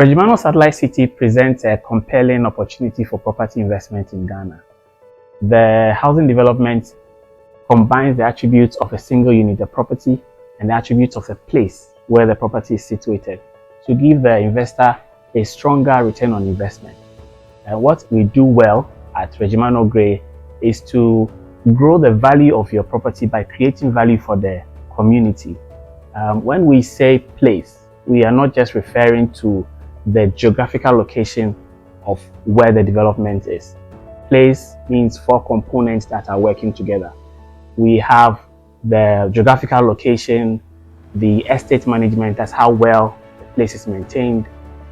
Regimanuel Satellite City presents a compelling opportunity for property investment in Ghana. The housing development combines the attributes of a single unit, the property, and the attributes of the place where the property is situated to give the investor a stronger return on investment. And what we do well at Regimauel is to grow the value of your property by creating value for the community. When we say place, we are not just referring to the geographical location of where the development is. Place means four components that are working together. We have the geographical location, the estate management, that's how well the place is maintained,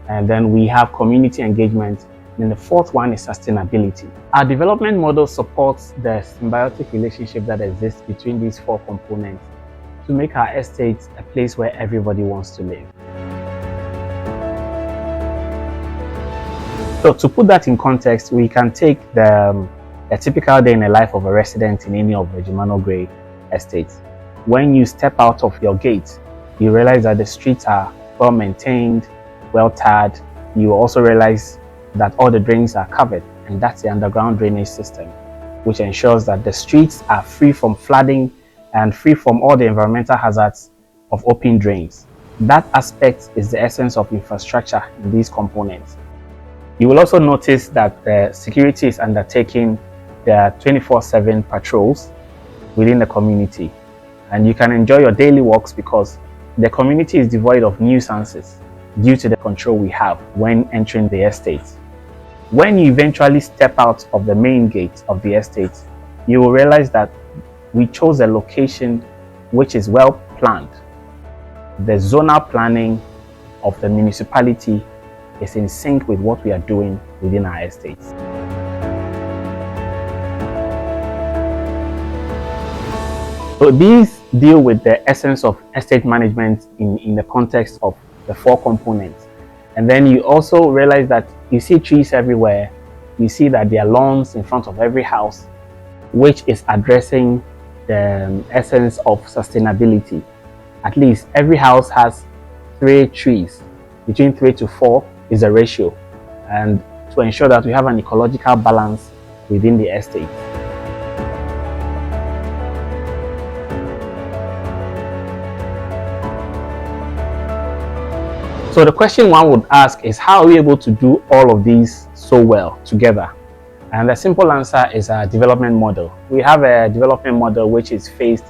and then we have community engagement, and the fourth one is sustainability. Our development model supports the symbiotic relationship that exists between these four components to make our estates a place where everybody wants to live. So to put that in context, we can take a typical day in the life of a resident in any of Regimanuel estates. When you step out of your gate, you realize that the streets are well maintained, well tarred. You also realize that all the drains are covered, and that's the underground drainage system, which ensures that the streets are free from flooding and free from all the environmental hazards of open drains. That aspect is the essence of infrastructure in these components. You will also notice that the security is undertaking their 24/7 patrols within the community, and you can enjoy your daily walks because the community is devoid of nuisances due to the control we have when entering the estate. When you eventually step out of the main gate of the estate, you will realize that we chose a location which is well planned. The zonal planning of the municipality is in sync with what we are doing within our estates. So these deal with the essence of estate management in the context of the four components. And then you also realize that you see trees everywhere. You see that there are lawns in front of every house, which is addressing the essence of sustainability. At least every house has 3 trees. Between 3 to 4 is a ratio, and to ensure that we have an ecological balance within the estate. So the question one would ask is, how are we able to do all of these so well together? And the simple answer is our development model. We have a development model which is phased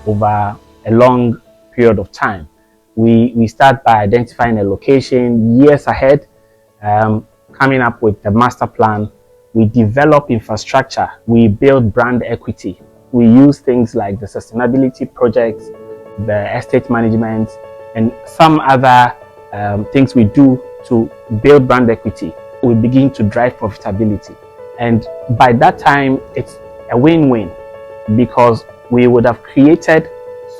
over a long period of time. We start by identifying a location years ahead, coming up with the master plan. We develop infrastructure, we build brand equity. We use things like the sustainability projects, the estate management, and some other things we do to build brand equity. We begin to drive profitability. And by that time, it's a win-win because we would have created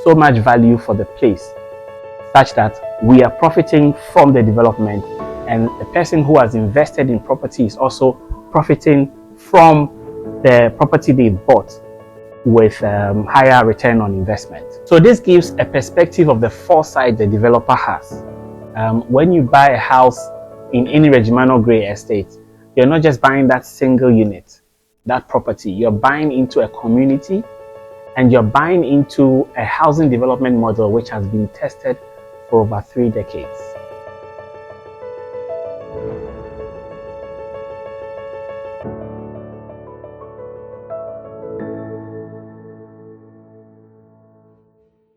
so much value for the place, such that we are profiting from the development, and the person who has invested in property is also profiting from the property they bought with higher return on investment. So this gives a perspective of the foresight the developer has. When you buy a house in any Regimanuel estate, you're not just buying that single unit, that property. You're buying into a community, and you're buying into a housing development model which has been tested for over 3 decades.